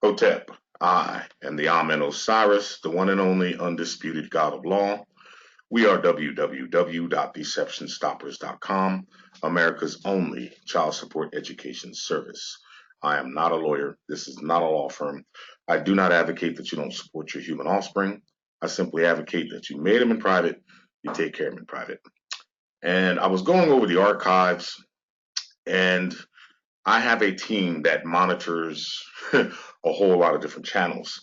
Hotep, I am the Amen Osiris, the one and only undisputed God of law. We are www.deceptionstoppers.com, America's only child support education service. I am not a lawyer. This is not a law firm. I do not advocate that you don't support your human offspring. I simply advocate that you made them in private, you take care of them in private. And I was going over the archives, and I have a team that monitors a whole lot of different channels.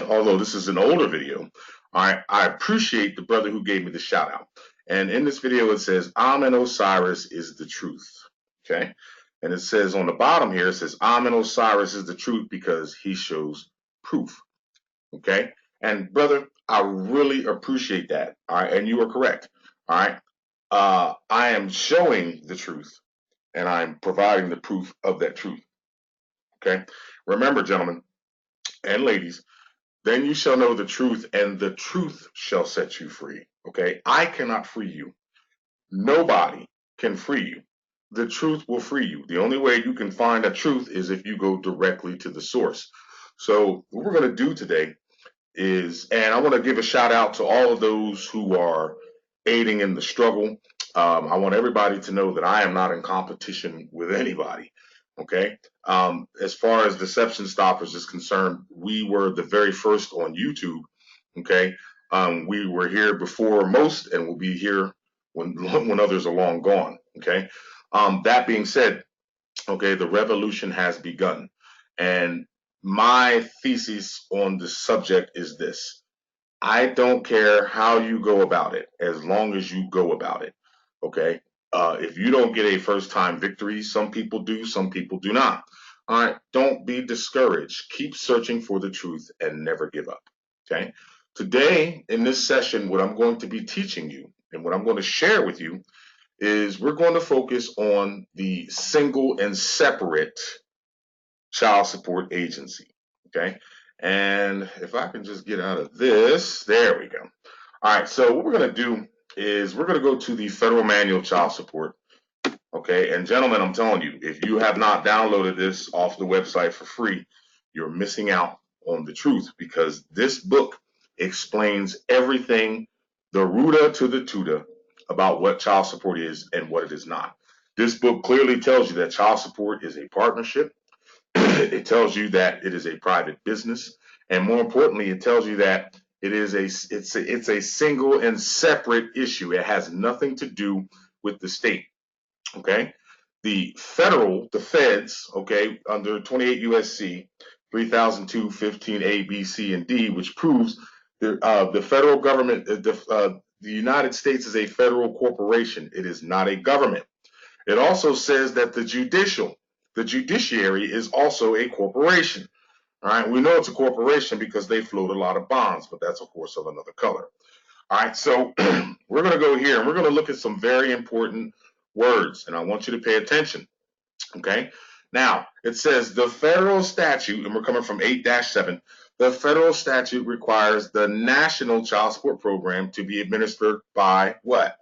Although this is an older video, I appreciate the brother who gave me the shout out. And in this video, it says, Amen Osiris is the truth. Okay. And it says on the bottom here, it says, Amen Osiris is the truth because he shows proof. Okay. And brother, I really appreciate that. All right. And you are correct. All right. I am showing the truth and I'm providing the proof of that truth. Okay. Remember, gentlemen and ladies, then you shall know the truth, and the truth shall set you free. Okay? I cannot free you. Nobody can free you. The truth will free you. The only way you can find a truth is if you go directly to the source. So what we're going to do today is, and I want to give a shout out to all of those who are aiding in the struggle. I want everybody to know that I am not in competition with anybody. Okay. As far as Deception Stoppers is concerned, we were the very first on YouTube. Okay. We were here before most, and we'll be here when others are long gone. Okay. That being said, okay, the revolution has begun, and my thesis on the subject is this: I don't care how you go about it, as long as you go about it. Okay. If you don't get a first time victory, some people do, some people do not. All right. Don't be discouraged. Keep searching for the truth and never give up. Okay. Today, in this session, what I'm going to be teaching you and what I'm going to share with you is we're going to focus on the single and separate child support agency. Okay. And if I can just get out of this, there we go. All right. So what we're going to do is we're going to go to the Federal Manual of Child Support. Okay. And gentlemen, I'm telling you, if you have not downloaded this off the website for free, you're missing out on the truth, because this book explains everything, the ruta to the tuta, about what child support is and what it is not. This book clearly tells you that child support is a partnership. It tells you that it is a private business, and more importantly, it tells you that it's a single and separate issue. It has nothing to do with the state. Okay, the feds, okay, under 28 USC 3002 15A B C and D, which proves the federal government, the United States is a federal corporation. It is not a government. It also says that the judiciary is also a corporation. All right, we know it's a corporation because they float a lot of bonds, but that's a horse of another color. All right, so we're going to go here and we're going to look at some very important words, and I want you to pay attention. Okay, now it says the federal statute, and we're coming from 8-7. The federal statute requires the National Child Support Program to be administered by what?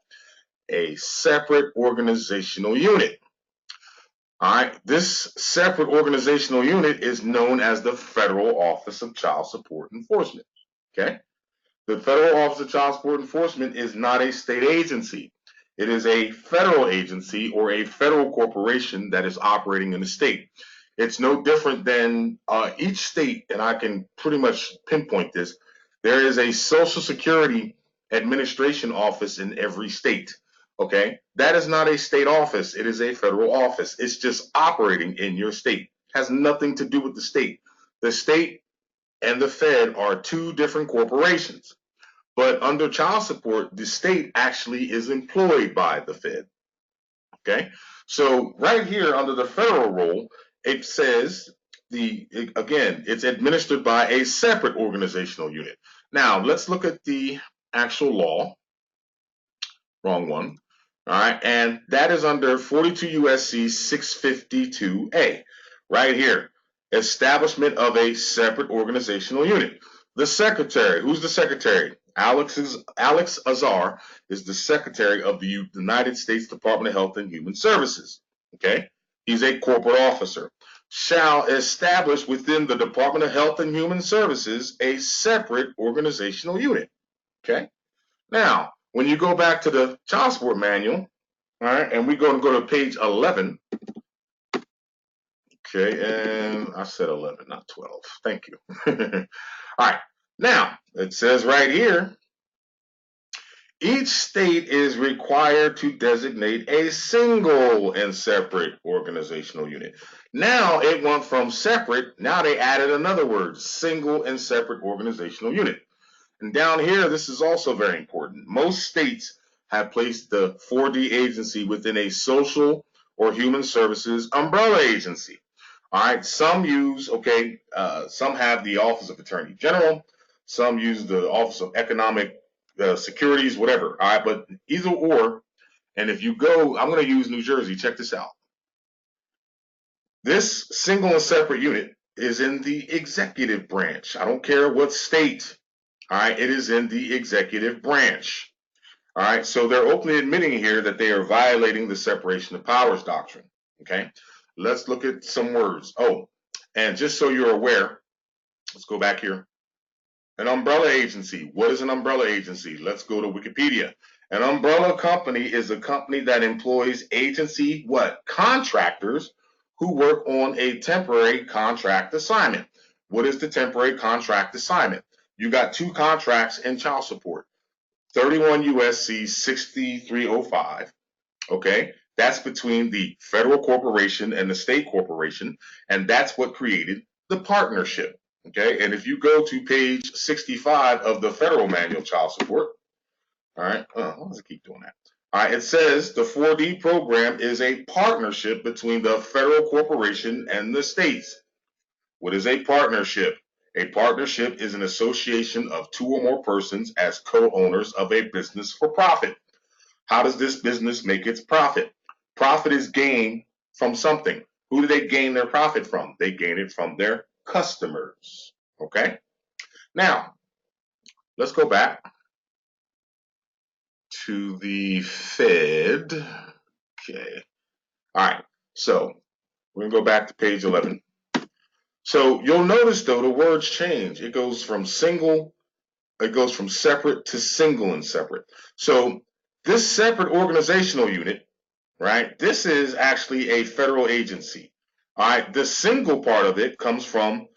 A separate organizational unit. All right, this separate organizational unit is known as the Federal Office of Child Support Enforcement. Okay, the Federal Office of Child Support Enforcement is not a state agency. It is a federal agency or a federal corporation that is operating in the state. It's no different than each state, and I can pretty much pinpoint this. There is a Social Security Administration office in every state. Okay, that is not a state office. It is a federal office. It's just operating in your state. It has nothing to do with the state. The state and the Fed are two different corporations. But under child support, the state actually is employed by the Fed. Okay, so right here under the federal role, it says again, it's administered by a separate organizational unit. Now let's look at the actual law. Wrong one. All right, and that is under 42 USC 652A, right here. Establishment of a separate organizational unit. The secretary, who's the secretary? Alex Azar is the secretary of the United States Department of Health and Human Services. Okay, he's a corporate officer. shall establish within the Department of Health and Human Services a separate organizational unit. Okay. Now, when you go back to the child support manual, all right, and we're going to go to page 11. Okay, and I said 11, not 12. Thank you. All right. Now, it says right here, each state is required to designate a single and separate organizational unit. Now it went from separate, now they added another word, single and separate organizational unit. And down here, this is also very important. Most states have placed the 4D agency within a social or human services umbrella agency. All right, some use, some have the Office of Attorney General, some use the Office of Economic Securities, whatever. All right, but either or, and if you go, I'm going to use New Jersey. Check this out. This single and separate unit is in the executive branch. I don't care what state. All right, it is in the executive branch. All right, so they're openly admitting here that they are violating the separation of powers doctrine. Okay, let's look at some words. Oh, and just so you're aware, let's go back here. An umbrella agency. What is an umbrella agency? Let's go to Wikipedia. An umbrella company is a company that employs agency, what? Contractors who work on a temporary contract assignment. What is the temporary contract assignment? You got two contracts in child support. 31 USC 6305. Okay, that's between the federal corporation and the state corporation, and that's what created the partnership. Okay, and if you go to page 65 of the federal manual of child support, all right, why does it keep doing that? All right, it says the 4D program is a partnership between the federal corporation and the states. What is a partnership? A partnership is an association of two or more persons as co-owners of a business for profit. How does this business make its profit? Profit is gained from something. Who do they gain their profit from? They gain it from their customers. Okay? Now, let's go back to the Fed. Okay. All right. So, we're going to go back to page 11. So, you'll notice, though, the words change. It goes from separate to single and separate. So, this separate organizational unit, right? This is actually a federal agency. All right. The single part of it comes from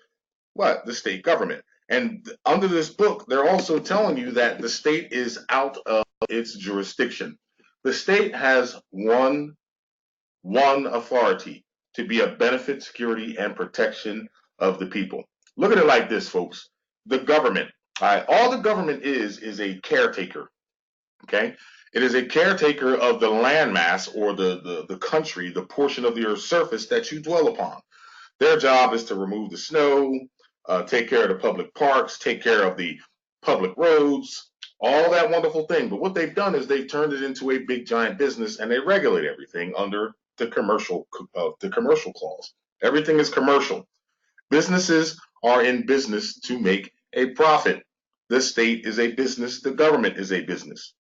what? The state government. And under this book, they're also telling you that the state is out of its jurisdiction. The state has one authority to be a benefit, security, and protection of the people. Look at it like this, folks. The government, all the government is a caretaker. Okay, it is a caretaker of the landmass or the country, the portion of the earth's surface that you dwell upon. Their job is to remove the snow, take care of the public parks, take care of the public roads, all that wonderful thing. But what they've done is they've turned it into a big giant business, and they regulate everything under the commercial clause. Everything is commercial. Businesses are in business to make a profit. The state is a business. The government is a business.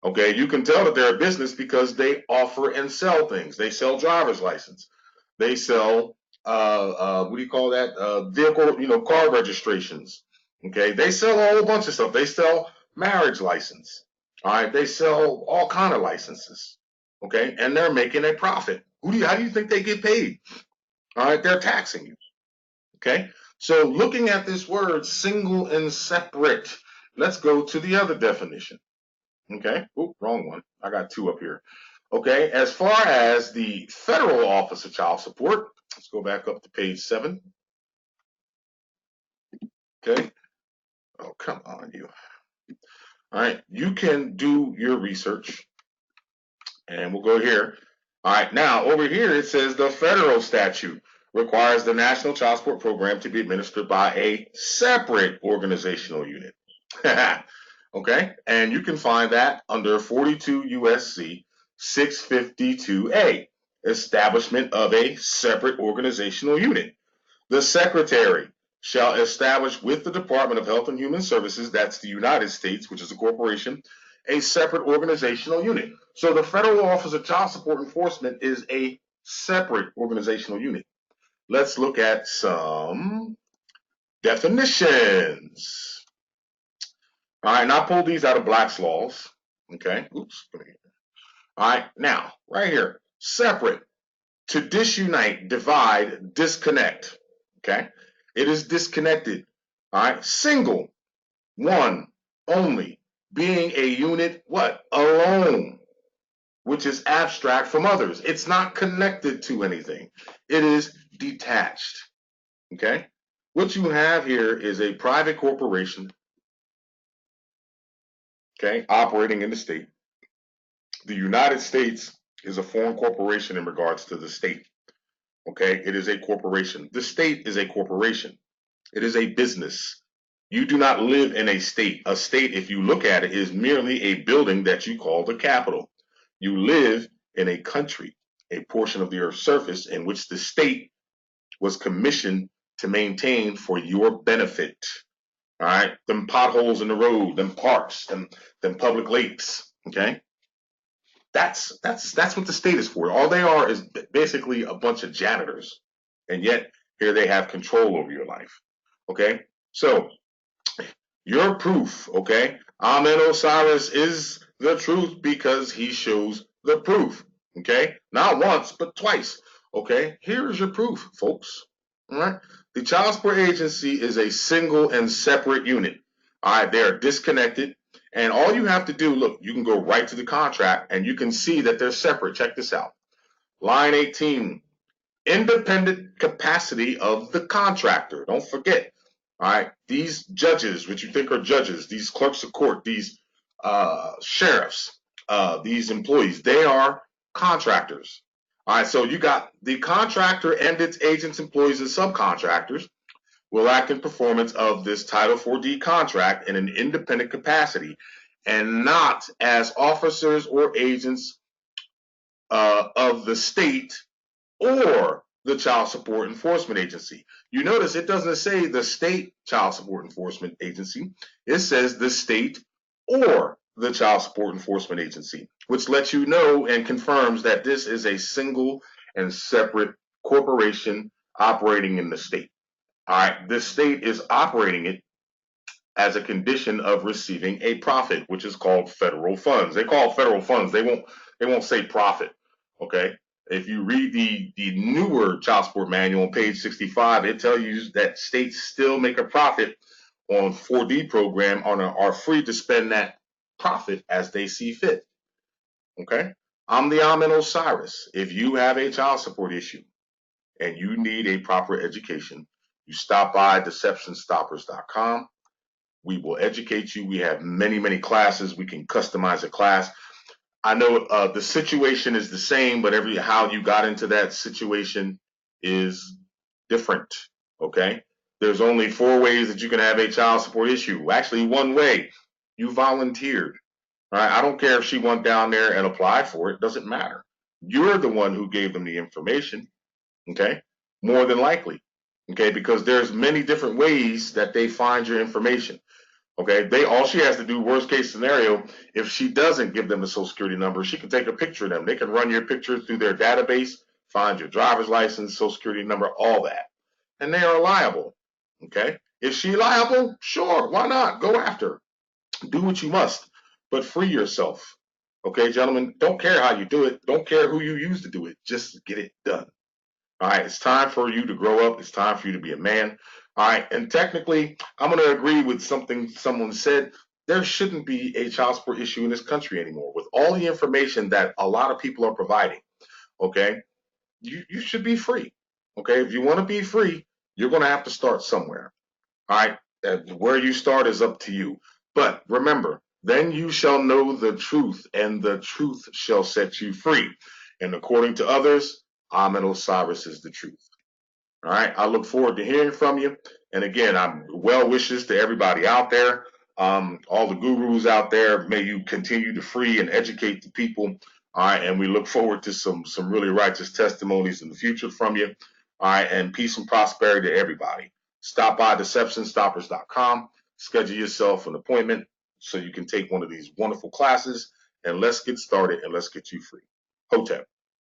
Okay, you can tell that they're a business because they offer and sell things. They sell driver's license. They sell what do you call that? Vehicle, car registrations. Okay, they sell all a bunch of stuff. They sell marriage license. All right, they sell all kind of licenses. Okay, and they're making a profit. How do you think they get paid? All right, they're taxing you. Okay, so looking at this word single and separate, let's go to the other definition. Okay, wrong one. I got two up here. Okay, as far as the Federal Office of Child Support, let's go back up to page 7. Okay. Oh, come on, you. All right, you can do your research, and we'll go here. All right, now over here it says the federal statute requires the National Child Support Program to be administered by a separate organizational unit. Okay, and you can find that under 42 USC 652A, establishment of a separate organizational unit. The Secretary shall establish with the Department of Health and Human Services, that's the United States, which is a corporation, a separate organizational unit. So the Federal Office of Child Support Enforcement is a separate organizational unit. let's look at some definitions. All right, and I pulled these out of Black's Laws. Okay, oops. All right, now, right here, separate, to disunite, divide, disconnect. Okay, it is disconnected. All right, single, one, only, being a unit, what? Alone, which is abstract from others. It's not connected to anything. It is detached. Okay, what you have here is a private corporation, okay, operating in the state. The United States is a foreign corporation in regards to the state. Okay, it is a corporation. The state is a corporation. It is a business. You do not live in a state. A state, if you look at it, is merely a building that you call the capital. You live in a country, a portion of the earth's surface in which the state was commissioned to maintain for your benefit. All right, them potholes in the road, them parks, them public lakes. Okay, that's what the state is for. All they are is basically a bunch of janitors, and yet here they have control over your life. Okay, so your proof. Okay, Amen Osiris is the truth because he shows the proof. Okay, not once but twice. Okay, here's your proof, folks. All right, the child support agency is a single and separate unit. All right, they are disconnected. And all you have to do, look, you can go right to the contract and you can see that they're separate. Check this out. Line 18, independent capacity of the contractor. Don't forget. All right, these judges, which you think are judges, these clerks of court, these sheriffs, these employees, they are contractors. All right, so you got the contractor and its agents, employees, and subcontractors will act in performance of this Title 4D contract in an independent capacity and not as officers or agents of the state or the Child Support Enforcement Agency. You notice it doesn't say the state Child Support Enforcement Agency. It says the state or the Child Support Enforcement Agency, which lets you know and confirms that this is a single and separate corporation operating in the state. All right, the state is operating it as a condition of receiving a profit, which is called federal funds. They call it federal funds. They won't say profit. Okay. If you read the newer child support manual on page 65, it tells you that states still make a profit on 4D program are free to spend that profit as they see fit. Okay. I'm the Amen Osiris. If you have a child support issue and you need a proper education, you stop by deceptionstoppers.com. We will educate you. We have many, many classes. We can customize a class. I know the situation is the same, but how you got into that situation is different. Okay. There's only 4 ways that you can have a child support issue. Actually, 1 way. You volunteered. All right. I don't care if she went down there and applied for it. It doesn't matter. You're the one who gave them the information. Okay. More than likely. Okay. Because there's many different ways that they find your information. Okay, all she has to do, worst case scenario, if she doesn't give them a social security number, she can take a picture of them. They can run your picture through their database, find your driver's license, social security number, all that. And they are liable. Okay, is she liable? Sure, why not? Go after her. Do what you must, but free yourself. Okay, gentlemen, don't care how you do it. Don't care who you use to do it. Just get it done. All right, it's time for you to grow up. It's time for you to be a man. All right, and technically, I'm going to agree with something someone said. There shouldn't be a child support issue in this country anymore. With all the information that a lot of people are providing, okay, you should be free. Okay, if you want to be free, you're going to have to start somewhere. All right, where you start is up to you. But remember, then you shall know the truth, and the truth shall set you free. And according to others, Amen Osiris is the truth. All right. I look forward to hearing from you. And again, I'm well wishes to everybody out there. All the gurus out there, may you continue to free and educate the people. All right. And we look forward to some really righteous testimonies in the future from you. All right. And peace and prosperity to everybody. Stop by deceptionstoppers.com. Schedule yourself an appointment so you can take one of these wonderful classes. And let's get started and let's get you free. Hotep.